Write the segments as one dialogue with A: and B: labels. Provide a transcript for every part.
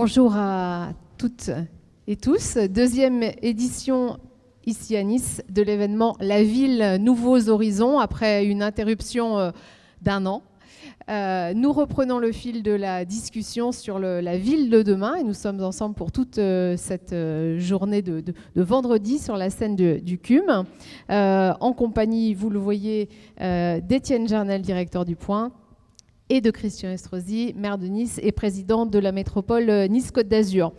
A: Bonjour à toutes et tous. Deuxième édition ici à Nice de l'événement La Ville Nouveaux Horizons après une interruption d'un an. Nous reprenons le fil de la discussion sur la ville de demain et nous sommes ensemble pour toute cette journée de vendredi sur la scène du CUM en compagnie, vous le voyez, d'Étienne Jarnel, directeur du Point, et de Christian Estrosi, maire de Nice et président de la métropole Nice-Côte d'Azur.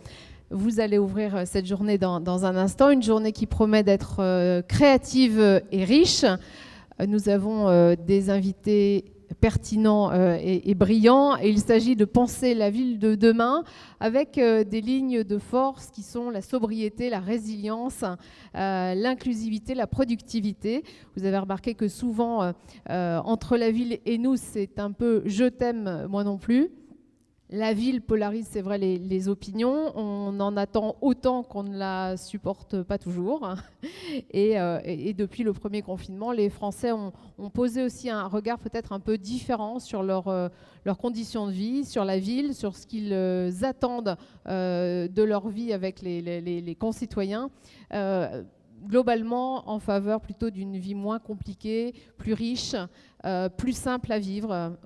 A: Vous allez ouvrir cette journée dans un instant, une journée qui promet d'être créative et riche. Nous avons des invités pertinents et brillants, et il s'agit de penser la ville de demain avec des lignes de force qui sont la sobriété, la résilience, l'inclusivité, la productivité. Vous avez remarqué que souvent, entre la ville et nous, c'est un peu « je t'aime, moi non plus ». La ville polarise, c'est vrai, les opinions. On en attend autant qu'on ne la supporte pas toujours. Et depuis le premier confinement, les Français ont posé aussi un regard peut-être un peu différent sur leurs conditions de vie, sur la ville, sur ce qu'ils attendent de leur vie avec les concitoyens. Globalement, en faveur plutôt d'une vie moins compliquée, plus riche, plus simple à vivre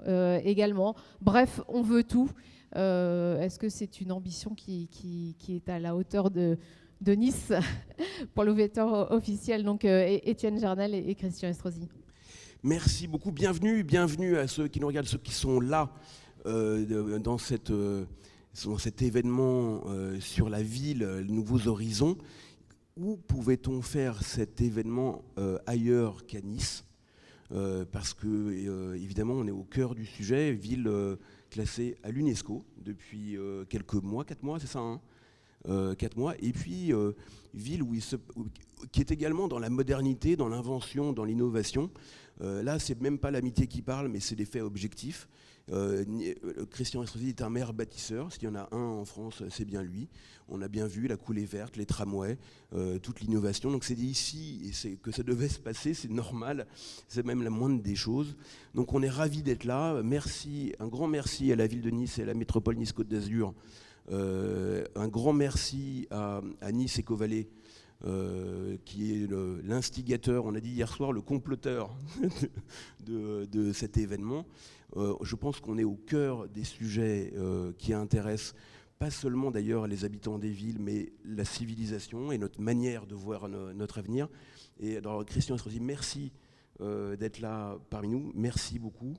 A: également. Bref, on veut tout. Est-ce que c'est une ambition qui est à la hauteur de Nice pour l'ouverture officielle? Donc Étienne Jarnel et Christian Estrosi.
B: Merci beaucoup, bienvenue à ceux qui nous regardent, ceux qui sont là dans cet événement sur la ville, Nouveaux Horizons. Où pouvait-on faire cet événement ailleurs qu'à Nice? Parce que évidemment on est au cœur du sujet, ville classée à l'UNESCO depuis quelques mois, 4 mois, c'est ça, hein, 4 mois, et puis ville qui est également dans la modernité, dans l'invention, dans l'innovation. Là, c'est même pas l'amitié qui parle, mais c'est des faits objectifs. Christian Estrosi est un maire bâtisseur. S'il y en a un en France, c'est bien lui. On a bien vu la coulée verte, les tramways, toute l'innovation. Donc c'est dit ici, et c'est que ça devait se passer, c'est normal, c'est même la moindre des choses. Donc on est ravis d'être là. Merci, un grand merci à la ville de Nice et à la métropole Nice-Côte d'Azur. Un grand merci à Nice Éco-Vallée, qui est l'instigateur, on a dit hier soir, le comploteur de cet événement. Je pense qu'on est au cœur des sujets qui intéressent pas seulement d'ailleurs les habitants des villes, mais la civilisation et notre manière de voir notre avenir. Et alors Christian Estrosi, merci d'être là parmi nous, merci beaucoup.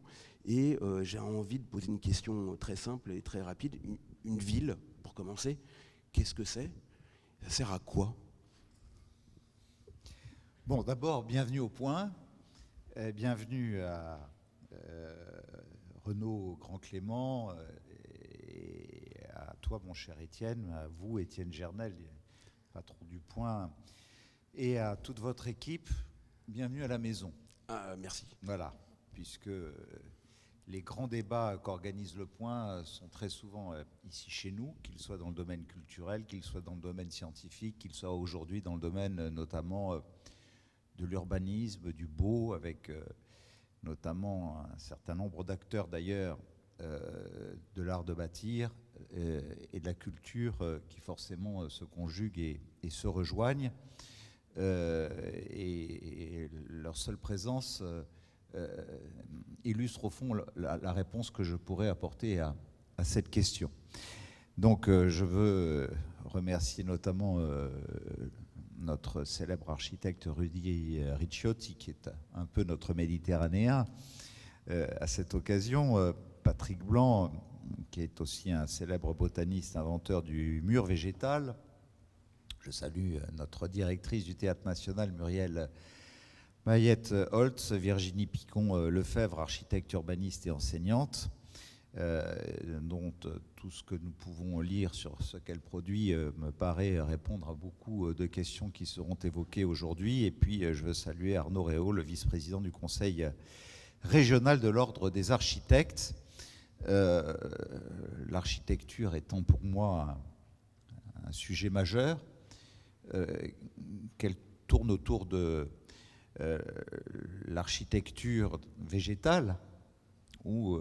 B: Et j'ai envie de poser une question très simple et très rapide. Une ville, pour commencer, qu'est-ce que c'est? Ça sert à quoi?
C: Bon, d'abord, bienvenue au Point, bienvenue à Renaud Grand-Clément et à toi, mon cher Étienne, à vous, Étienne Jarnel, patron du Point, et à toute votre équipe, bienvenue à la maison.
B: Merci.
C: Voilà, puisque les grands débats qu'organise le Point sont très souvent ici chez nous, qu'ils soient dans le domaine culturel, qu'ils soient dans le domaine scientifique, qu'ils soient aujourd'hui dans le domaine notamment de l'urbanisme, du beau, avec notamment un certain nombre d'acteurs d'ailleurs de l'art de bâtir et de la culture qui forcément se conjuguent et se rejoignent. Et leur seule présence illustre au fond la réponse que je pourrais apporter à cette question. Donc je veux remercier notamment notre célèbre architecte Rudy Ricciotti, qui est un peu notre méditerranéen. À cette occasion, Patrick Blanc, qui est aussi un célèbre botaniste, inventeur du mur végétal. Je salue notre directrice du Théâtre National, Muriel Mayette-Holtz, Virginie Picon-Lefebvre, architecte urbaniste et enseignante, dont tout ce que nous pouvons lire sur ce qu'elle produit me paraît répondre à beaucoup de questions qui seront évoquées aujourd'hui. Et puis je veux saluer Arnaud Réau, le vice-président du Conseil régional de l'Ordre des architectes. L'architecture étant pour moi un sujet majeur, qu'elle tourne autour de l'architecture végétale, où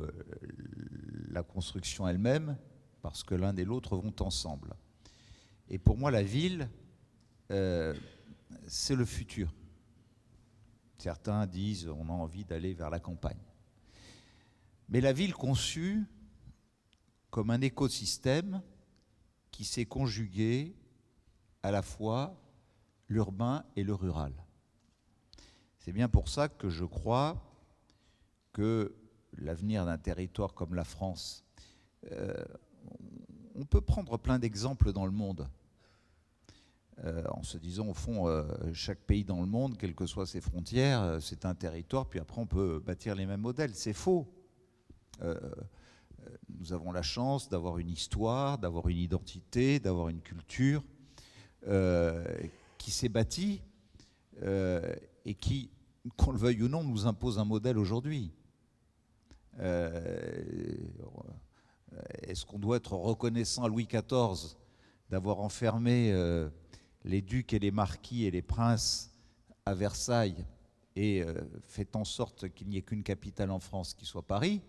C: la construction elle-même parce que l'un et l'autre vont ensemble. Et pour moi, la ville, c'est le futur. Certains disent on a envie d'aller vers la campagne. Mais la ville conçue comme un écosystème qui sait conjuguer à la fois l'urbain et le rural. C'est bien pour ça que je crois que l'avenir d'un territoire comme la France, on peut prendre plein d'exemples dans le monde, en se disant au fond, chaque pays dans le monde, quelles que soient ses frontières, c'est un territoire, puis après on peut bâtir les mêmes modèles. C'est faux. Nous avons la chance d'avoir une histoire, d'avoir une identité, d'avoir une culture qui s'est bâtie et qui, qu'on le veuille ou non, nous impose un modèle aujourd'hui. Est-ce qu'on doit être reconnaissant à Louis XIV d'avoir enfermé les ducs et les marquis et les princes à Versailles et fait en sorte qu'il n'y ait qu'une capitale en France qui soit Paris,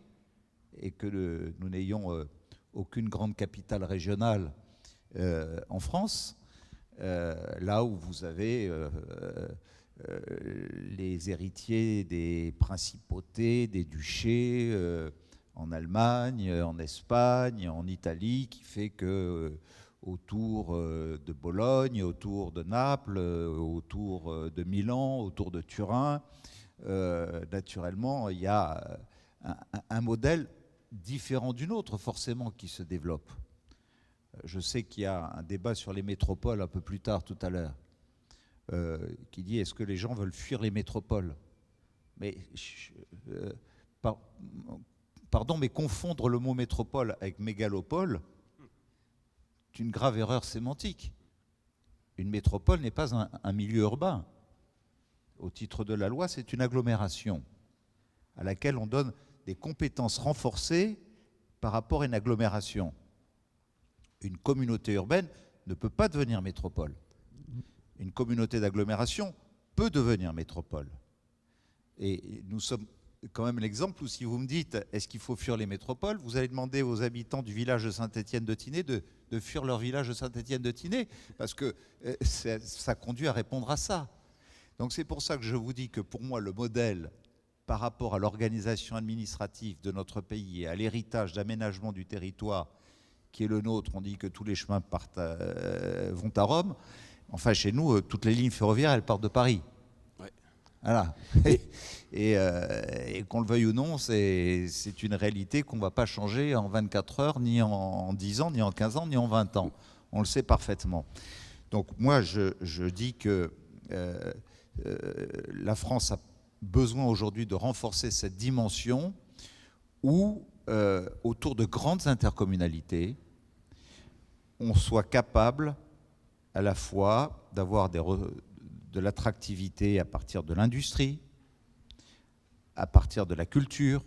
C: et que nous n'ayons aucune grande capitale régionale en France, là où vous avez les héritiers des principautés, des duchés en Allemagne, en Espagne, en Italie, qui fait que autour de Bologne, autour de Naples, autour de Milan, autour de Turin, naturellement, il y a un modèle différent d'une autre, forcément, qui se développe. Je sais qu'il y a un débat sur les métropoles un peu plus tard, tout à l'heure, qui dit est-ce que les gens veulent fuir les métropoles? Mais, pardon, mais confondre le mot métropole avec mégalopole, c'est une grave erreur sémantique. Une métropole n'est pas un milieu urbain. Au titre de la loi, c'est une agglomération à laquelle on donne des compétences renforcées par rapport à une agglomération. Une communauté urbaine ne peut pas devenir métropole. Une communauté d'agglomération peut devenir métropole. Et nous sommes quand même l'exemple où si vous me dites est-ce qu'il faut fuir les métropoles, vous allez demander aux habitants du village de Saint-Étienne-de-Tinée de fuir leur village de Saint-Étienne-de-Tinée, parce que ça conduit à répondre à ça. Donc c'est pour ça que je vous dis que pour moi le modèle par rapport à l'organisation administrative de notre pays et à l'héritage d'aménagement du territoire qui est le nôtre, on dit que tous les chemins vont à Rome. Enfin, chez nous, toutes les lignes ferroviaires, elles partent de Paris.
B: Ouais.
C: Voilà. Et qu'on le veuille ou non, c'est une réalité qu'on ne va pas changer en 24 heures, ni en 10 ans, ni en 15 ans, ni en 20 ans. On le sait parfaitement. Donc moi, je dis que la France a besoin aujourd'hui de renforcer cette dimension où, autour de grandes intercommunalités, on soit capable à la fois d'avoir de l'attractivité à partir de l'industrie, à partir de la culture,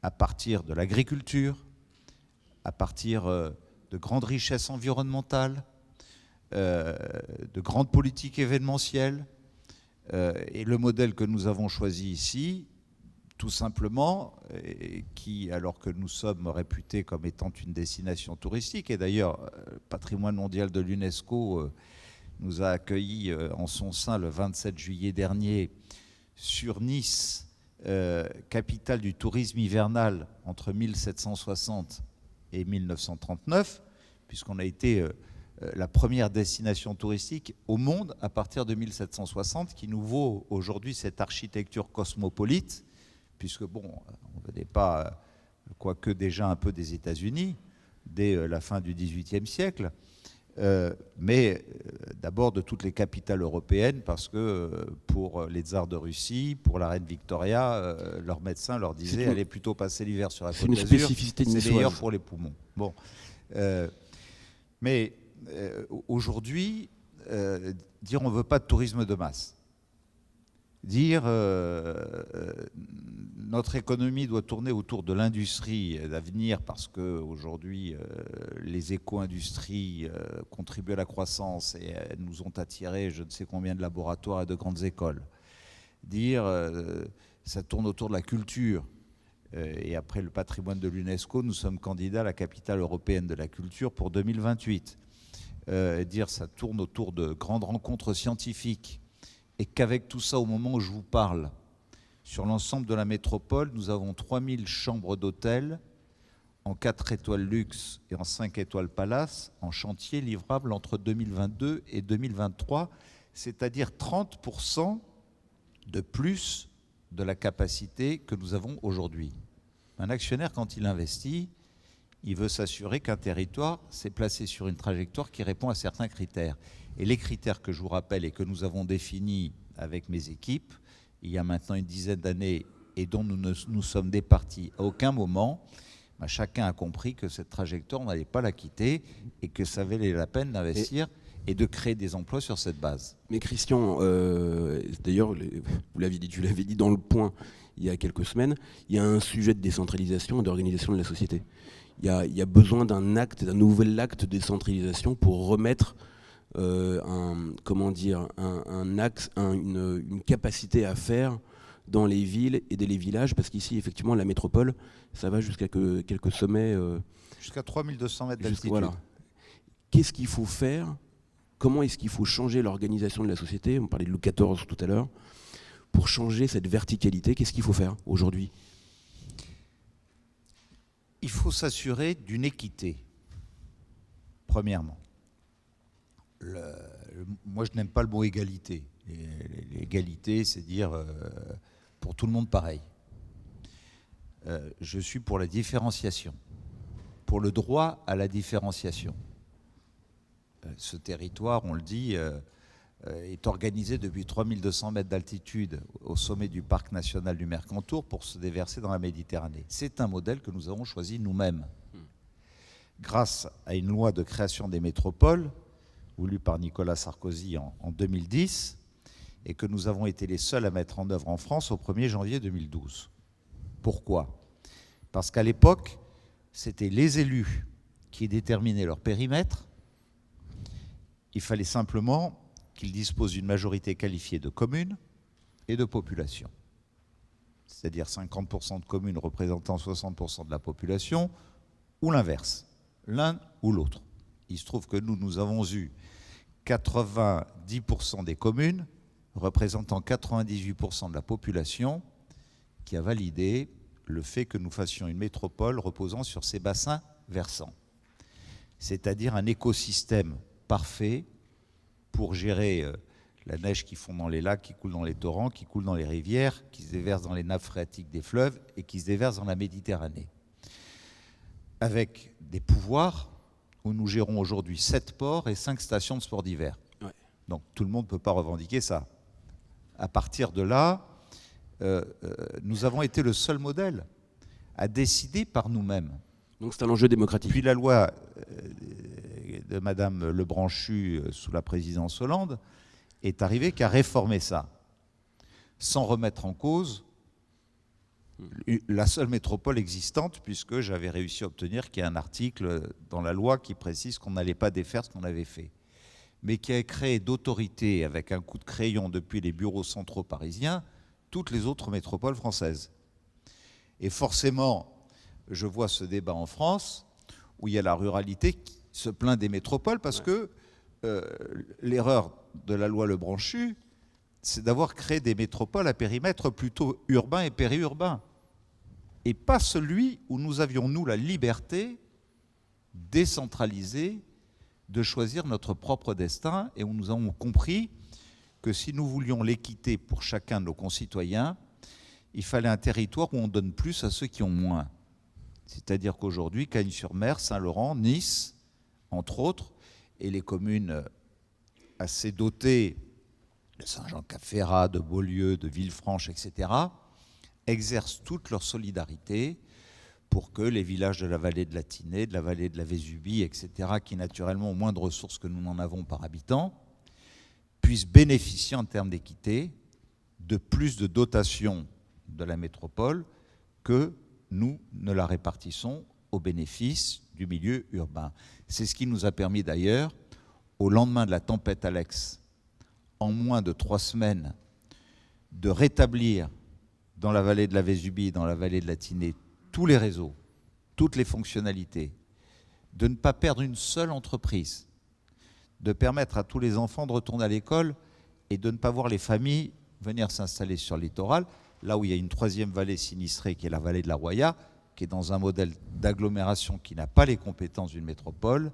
C: à partir de l'agriculture, à partir de grandes richesses environnementales, de grandes politiques événementielles. Et le modèle que nous avons choisi ici, tout simplement, qui, alors que nous sommes réputés comme étant une destination touristique, et d'ailleurs, patrimoine mondial de l'UNESCO nous a accueillis en son sein le 27 juillet dernier sur Nice, capitale du tourisme hivernal entre 1760 et 1939, puisqu'on a été la première destination touristique au monde à partir de 1760, qui nous vaut aujourd'hui cette architecture cosmopolite, puisque bon, on ne venait pas, quoique déjà un peu des États-Unis, dès la fin du XVIIIe siècle, mais d'abord de toutes les capitales européennes, parce que pour les tsars de Russie, pour la reine Victoria, leurs médecins leur disaient allez plutôt passer l'hiver sur la Côte d'Azur, c'est meilleur pour les poumons. Bon, mais aujourd'hui, dire on ne veut pas de tourisme de masse, dire notre économie doit tourner autour de l'industrie d'avenir parce qu'aujourd'hui les éco-industries contribuent à la croissance et elles nous ont attiré je ne sais combien de laboratoires et de grandes écoles. Dire ça tourne autour de la culture Et après le patrimoine de l'UNESCO, nous sommes candidats à la capitale européenne de la culture pour 2028. Dire ça tourne autour de grandes rencontres scientifiques et qu'avec tout ça, au moment où je vous parle, sur l'ensemble de la métropole, nous avons 3000 chambres d'hôtel en 4 étoiles luxe et en 5 étoiles palace en chantier livrable entre 2022 et 2023, c'est-à-dire 30% de plus de la capacité que nous avons aujourd'hui. Un actionnaire, quand il investit, il veut s'assurer qu'un territoire s'est placé sur une trajectoire qui répond à certains critères. Et les critères que je vous rappelle et que nous avons définis avec mes équipes, il y a maintenant une dizaine d'années, et dont nous sommes départis à aucun moment, chacun a compris que cette trajectoire, on n'allait pas la quitter et que ça valait la peine d'investir et de créer des emplois sur cette base.
B: Mais Christian, d'ailleurs, tu l'avais dit dans le point il y a quelques semaines, il y a un sujet de décentralisation et d'organisation de la société. Il y a besoin d'un nouvel acte de décentralisation pour remettre une capacité à faire dans les villes et les villages, parce qu'ici, effectivement, la métropole, ça va jusqu'à quelques sommets.
C: Jusqu'à 3200 mètres d'altitude.
B: Voilà. Qu'est-ce qu'il faut faire ? Comment est-ce qu'il faut changer l'organisation de la société ? On parlait de Louis XIV tout à l'heure. Pour changer cette verticalité, qu'est-ce qu'il faut faire aujourd'hui ?
C: Il faut s'assurer d'une équité, premièrement. Moi, je n'aime pas le mot égalité. L'égalité, c'est dire pour tout le monde pareil. Je suis pour la différenciation, pour le droit à la différenciation. Ce territoire, on le dit, est organisé depuis 3200 mètres d'altitude au sommet du parc national du Mercantour pour se déverser dans la Méditerranée. C'est un modèle que nous avons choisi nous-mêmes. Grâce à une loi de création des métropoles, voulue par Nicolas Sarkozy en 2010, et que nous avons été les seuls à mettre en œuvre en France au 1er janvier 2012. Pourquoi ? Parce qu'à l'époque, c'était les élus qui déterminaient leur périmètre. Il fallait simplement qu'ils disposent d'une majorité qualifiée de communes et de population. C'est-à-dire 50% de communes représentant 60% de la population, ou l'inverse, l'un ou l'autre. Il se trouve que nous avons eu 90% des communes représentant 98% de la population qui a validé le fait que nous fassions une métropole reposant sur ces bassins versants. C'est-à-dire un écosystème parfait pour gérer la neige qui fond dans les lacs, qui coule dans les torrents, qui coule dans les rivières, qui se déverse dans les nappes phréatiques des fleuves et qui se déverse dans la Méditerranée. Avec des pouvoirs où nous gérons aujourd'hui 7 ports et 5 stations de sport d'hiver. Ouais. Donc tout le monde ne peut pas revendiquer ça. À partir de là, nous avons été le seul modèle à décider par nous-mêmes.
B: Donc c'est un enjeu démocratique.
C: Puis la loi de Madame Lebranchu sous la présidence Hollande est arrivée qui a réformé ça, sans remettre en cause la seule métropole existante, puisque j'avais réussi à obtenir qu'il y ait un article dans la loi qui précise qu'on n'allait pas défaire ce qu'on avait fait, mais qui a créé d'autorité avec un coup de crayon depuis les bureaux centraux parisiens toutes les autres métropoles françaises. Et forcément, je vois ce débat en France où il y a la ruralité qui se plaint des métropoles parce que l'erreur de la loi Lebranchu, c'est d'avoir créé des métropoles à périmètre plutôt urbain et périurbain, et pas celui où nous avions, nous, la liberté décentralisée de choisir notre propre destin, et où nous avons compris que si nous voulions l'équité pour chacun de nos concitoyens, il fallait un territoire où on donne plus à ceux qui ont moins. C'est-à-dire qu'aujourd'hui, Cagnes-sur-Mer, Saint-Laurent, Nice, entre autres, et les communes assez dotées de Saint-Jean-Cap-Ferrat, de Beaulieu, de Villefranche, etc., exercent toute leur solidarité pour que les villages de la vallée de la Tinée, de la vallée de la Vésubie, etc., qui naturellement ont moins de ressources que nous n'en avons par habitant, puissent bénéficier en termes d'équité de plus de dotations de la métropole que nous ne la répartissons au bénéfice du milieu urbain. C'est ce qui nous a permis d'ailleurs, au lendemain de la tempête Alex, en moins de 3 semaines, de rétablir dans la vallée de la Vésubie, dans la vallée de la Tinée, tous les réseaux, toutes les fonctionnalités, de ne pas perdre une seule entreprise, de permettre à tous les enfants de retourner à l'école et de ne pas voir les familles venir s'installer sur le littoral, là où il y a une troisième vallée sinistrée qui est la vallée de la Roya, qui est dans un modèle d'agglomération qui n'a pas les compétences d'une métropole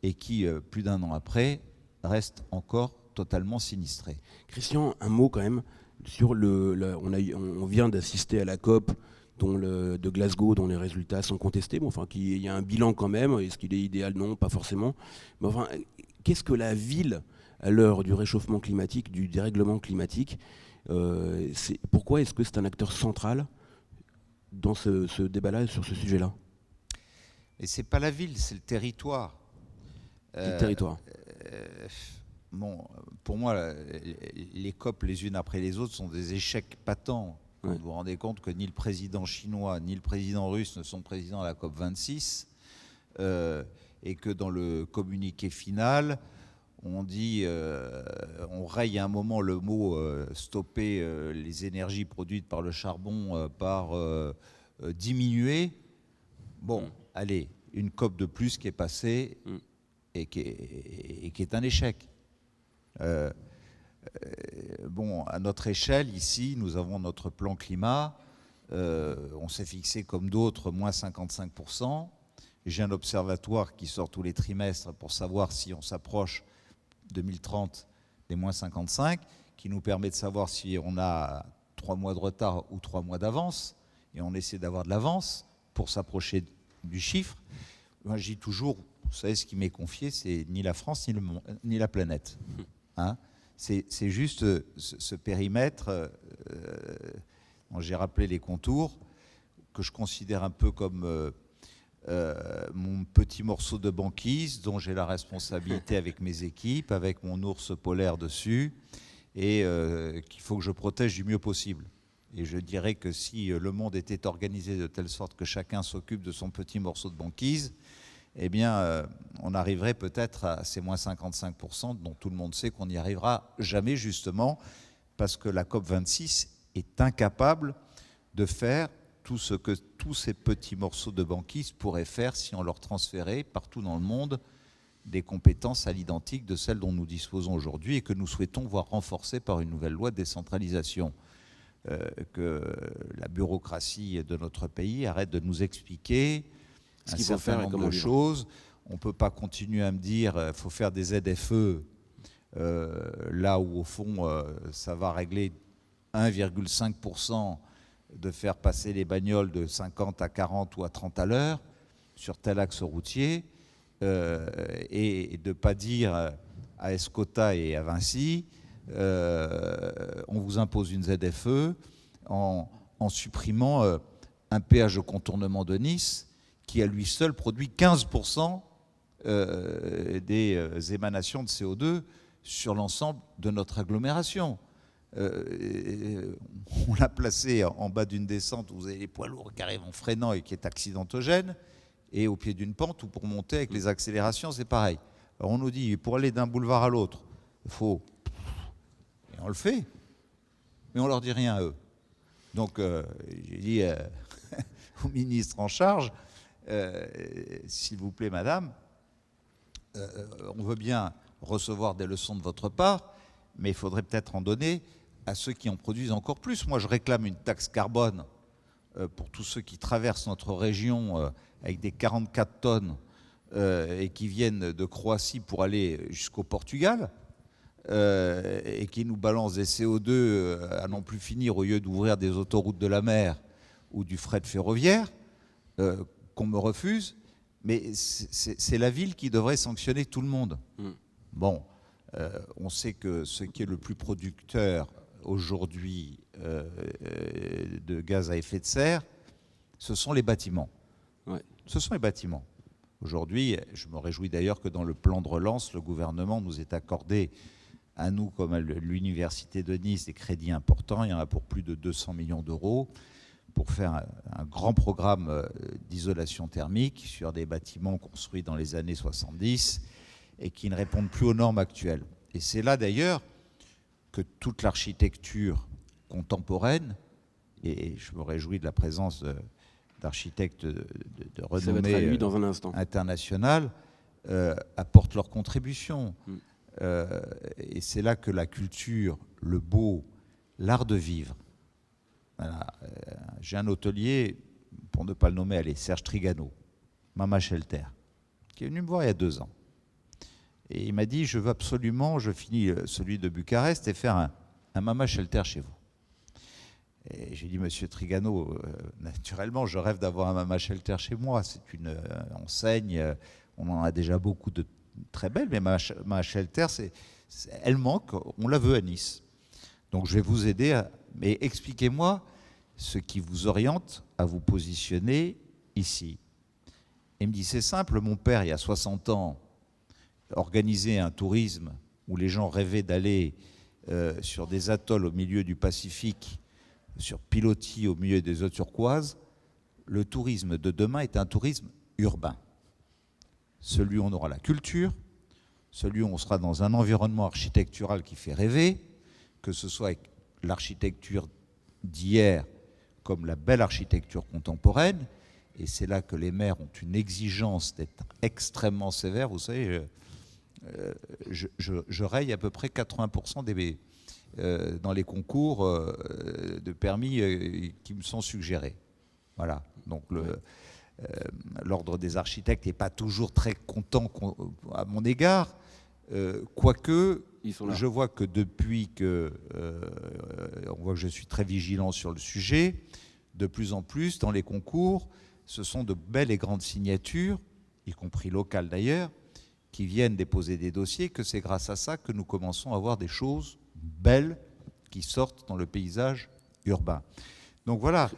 C: et qui, plus d'un an après, reste encore totalement sinistrée.
B: Christian, un mot quand même sur on vient d'assister à la COP de Glasgow, dont les résultats sont contestés. Bon, enfin, il y a un bilan quand même. Est-ce qu'il est idéal? Non, pas forcément. Mais enfin, qu'est-ce que la ville, à l'heure du réchauffement climatique, du dérèglement climatique, pourquoi est-ce que c'est un acteur central dans ce débat-là et sur ce sujet-là?
C: Et c'est pas la ville, c'est le territoire.
B: Le territoire.
C: Bon, pour moi, les COP les unes après les autres sont des échecs patents. Ouais. Vous vous rendez compte que ni le président chinois ni le président russe ne sont présidents à la COP 26 et que dans le communiqué final, on dit, on raye à un moment le mot stopper les énergies produites par le charbon par diminuer. Bon, allez, une COP de plus qui est passée et qui est un échec. Bon, à notre échelle, ici, nous avons notre plan climat. On s'est fixé, comme d'autres, moins 55%. J'ai un observatoire qui sort tous les trimestres pour savoir si on s'approche 2030 des moins 55, qui nous permet de savoir si on a 3 mois de retard ou 3 mois d'avance. Et on essaie d'avoir de l'avance pour s'approcher du chiffre. Moi, je dis toujours, vous savez, ce qui m'est confié, c'est ni la France ni la planète. Hein, c'est juste ce périmètre dont j'ai rappelé les contours, que je considère un peu comme mon petit morceau de banquise dont j'ai la responsabilité avec mes équipes, avec mon ours polaire dessus, et qu'il faut que je protège du mieux possible. Et je dirais que si le monde était organisé de telle sorte que chacun s'occupe de son petit morceau de banquise, eh bien, on arriverait peut-être à ces moins 55% dont tout le monde sait qu'on n'y arrivera jamais, justement, parce que la COP26 est incapable de faire tout ce que tous ces petits morceaux de banquise pourraient faire si on leur transférait partout dans le monde des compétences à l'identique de celles dont nous disposons aujourd'hui et que nous souhaitons voir renforcées par une nouvelle loi de décentralisation. Que la bureaucratie de notre pays arrête de nous expliquer un certain nombre de choses. On ne peut pas continuer à me dire qu'il faut faire des ZFE là où, au fond, ça va régler 1,5% de faire passer les bagnoles de 50 à 40 ou à 30 à l'heure sur tel axe routier et de ne pas dire à Escota et à Vinci on vous impose une ZFE en supprimant un péage de contournement de Nice qui à lui seul produit 15% des émanations de CO2 sur l'ensemble de notre agglomération. On l'a placé en bas d'une descente où vous avez les poids lourds qui arrivent en freinant et qui est accidentogène, et au pied d'une pente où pour monter avec les accélérations c'est pareil. Alors on nous dit pour aller d'un boulevard à l'autre, il faut... Et on le fait, mais on leur dit rien à eux. Donc j'ai dit au ministre en charge, s'il vous plaît madame, on veut bien recevoir des leçons de votre part, mais il faudrait peut-être en donner à ceux qui en produisent encore plus. Moi je réclame une taxe carbone pour tous ceux qui traversent notre région avec des 44 tonnes et qui viennent de Croatie pour aller jusqu'au Portugal. Et qui nous balance des CO2 à n'en plus finir au lieu d'ouvrir des autoroutes de la mer ou du fret ferroviaire, qu'on me refuse, mais c'est la ville qui devrait sanctionner tout le monde. Bon, on sait que ce qui est le plus producteur aujourd'hui de gaz à effet de serre, ce sont les bâtiments. Ouais. Ce sont les bâtiments. Aujourd'hui, je me réjouis d'ailleurs que dans le plan de relance, le gouvernement nous ait accordé à nous, comme à l'Université de Nice, des crédits importants. Il y en a pour plus de 200 millions d'euros pour faire un grand programme d'isolation thermique sur des bâtiments construits dans les années 70 et qui ne répondent plus aux normes actuelles. Et c'est là d'ailleurs que toute l'architecture contemporaine et je me réjouis de la présence d'architectes de
B: Ça va
C: renommée
B: traduit dans un instant.
C: internationale, apportent leur contribution. Et c'est là que la culture, le beau, l'art de vivre. Voilà. J'ai un hôtelier, pour ne pas le nommer, allez, Serge Trigano, Mama Shelter, qui est venu me voir il y a 2 ans. Et il m'a dit, je veux absolument, je finis celui de Bucarest, et faire un Mama Shelter chez vous. Et j'ai dit, monsieur Trigano, naturellement, je rêve d'avoir un Mama Shelter chez moi. C'est une enseigne, on en a déjà beaucoup de très belles, mais Mama Shelter, elle manque, on la veut à Nice. Donc je vais vous aider, mais expliquez-moi ce qui vous oriente à vous positionner ici. Et il me dit, c'est simple, mon père, il y a 60 ans, organisait un tourisme où les gens rêvaient d'aller sur des atolls au milieu du Pacifique, sur pilotis au milieu des eaux turquoises. Le tourisme de demain est un tourisme urbain. Celui où on aura la culture, celui où on sera dans un environnement architectural qui fait rêver, que ce soit avec l'architecture d'hier comme la belle architecture contemporaine. Et c'est là que les maires ont une exigence d'être extrêmement sévères. Vous savez, je raye à peu près 80% dans les concours de permis qui me sont suggérés. Voilà. Donc l'ordre des architectes n'est pas toujours très content à mon égard, quoique je vois que depuis que on voit que je suis très vigilant sur le sujet, de plus en plus dans les concours, ce sont de belles et grandes signatures, y compris locales d'ailleurs, qui viennent déposer des dossiers, que c'est grâce à ça que nous commençons à avoir des choses belles qui sortent dans le paysage urbain. Donc voilà,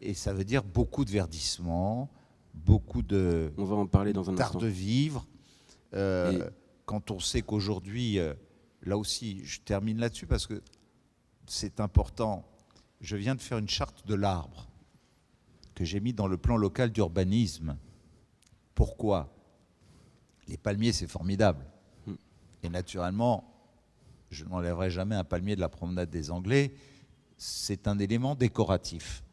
C: et ça veut dire beaucoup de verdissement, beaucoup de
B: On va en parler dans un
C: d'art
B: instant.
C: de vivre. Quand on sait qu'aujourd'hui, là aussi, je termine là-dessus parce que c'est important, je viens de faire une charte de l'arbre que j'ai mis dans le plan local d'urbanisme. Pourquoi ? Les palmiers, c'est formidable. Et naturellement, je n'enlèverai jamais un palmier de la promenade des Anglais. C'est un élément décoratif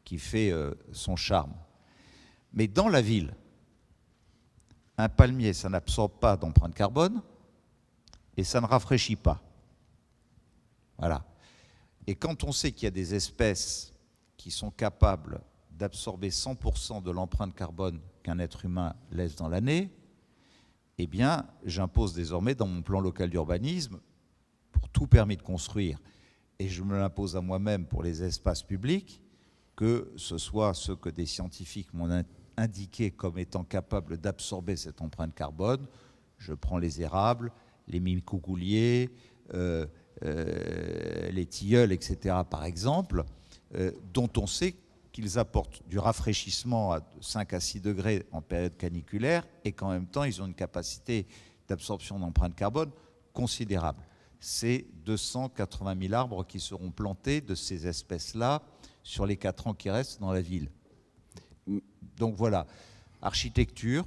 C: qui fait son charme. Mais dans la ville, un palmier, ça n'absorbe pas d'empreinte carbone et ça ne rafraîchit pas. Voilà. Et quand on sait qu'il y a des espèces qui sont capables d'absorber 100% de l'empreinte carbone qu'un être humain laisse dans l'année, eh bien, j'impose désormais dans mon plan local d'urbanisme, pour tout permis de construire, et je me l'impose à moi-même pour les espaces publics, que ce soit ceux que des scientifiques m'ont indiqué comme étant capables d'absorber cette empreinte carbone. Je prends les érables, les mimicoucouliers, les tilleuls, etc., par exemple, dont on sait qu'ils apportent du rafraîchissement à 5 à 6 degrés en période caniculaire et qu'en même temps, ils ont une capacité d'absorption d'empreinte carbone considérable. C'est 280 000 arbres qui seront plantés de ces espèces-là sur les 4 ans qui restent dans la ville. Donc voilà, architecture,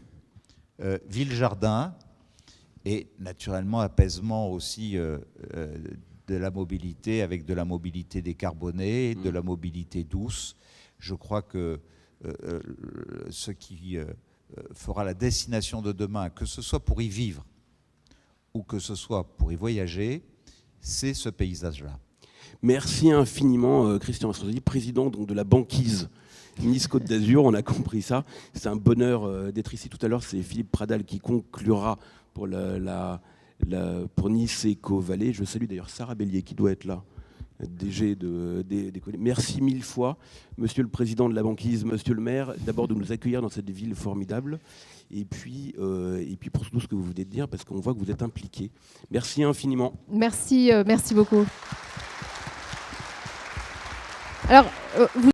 C: ville-jardin et naturellement apaisement aussi de la mobilité avec de la mobilité décarbonée, de la mobilité douce. Je crois que ce qui fera la destination de demain, que ce soit pour y vivre ou que ce soit pour y voyager, c'est ce paysage-là.
B: Merci infiniment, Christian Estrosi, président donc, de la banquise Nice-Côte d'Azur. On a compris ça. C'est un bonheur d'être ici tout à l'heure. C'est Philippe Pradal qui conclura pour, pour Nice Éco-Vallée. Je salue d'ailleurs Sarah Bélier qui doit être là. DG Merci 1000 fois, monsieur le président de la banquise, monsieur le maire, d'abord de nous accueillir dans cette ville formidable, et puis pour tout ce que vous venez de dire, parce qu'on voit que vous êtes impliqués. Merci infiniment.
A: Merci beaucoup. Alors, vous